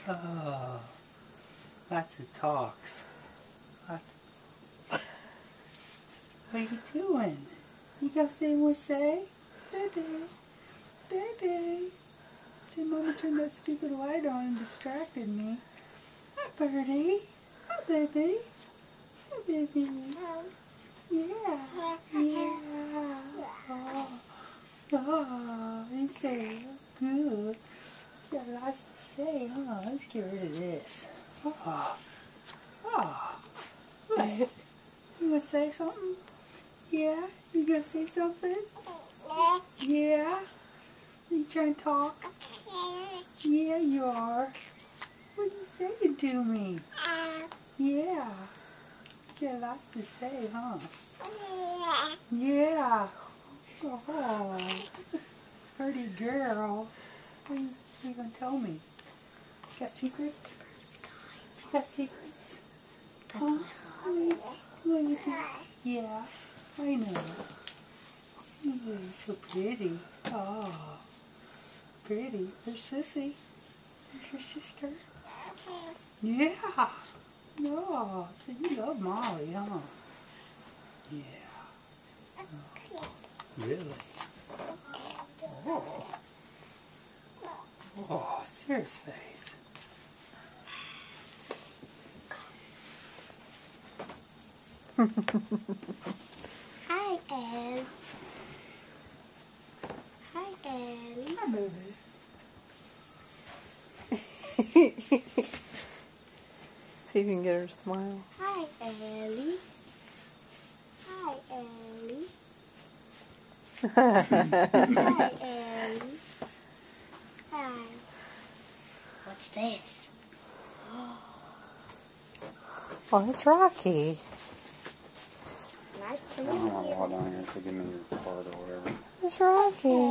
Oh, lots of talks. What are you doing? You got something more to say? Baby, baby. See, Mama turned that stupid light on and distracted me. Hi, Birdie. Hi, baby. Hi, baby. Yeah. Yeah. Oh, you say good. You got lots to say, huh? Let's get rid of this. Oh. Oh. What? You gonna say something? Yeah? You gonna say something? Yeah? You trying to talk? Yeah, you are. What are you saying to me? Yeah. You got lots to say, huh? Yeah. Oh. Pretty girl. What are you gonna tell me? You got secrets? You got secrets? Huh? What you do? Yeah, I know. You're so pretty. Oh, pretty. There's Sissy. There's your sister. Yeah. No, so you love Molly, huh? Yeah. Oh, really? Oh. Oh, serious face. Hi, Ed. Hi, Ellie. Hi, baby. See if you can get her to smile. Hi, Ellie. Hi, Ellie. Hi, Ellie. Hi. What's this? Oh, it's Rocky. Nice to I meet don't want to you. walk down here, so give me your card or whatever. It's Rocky.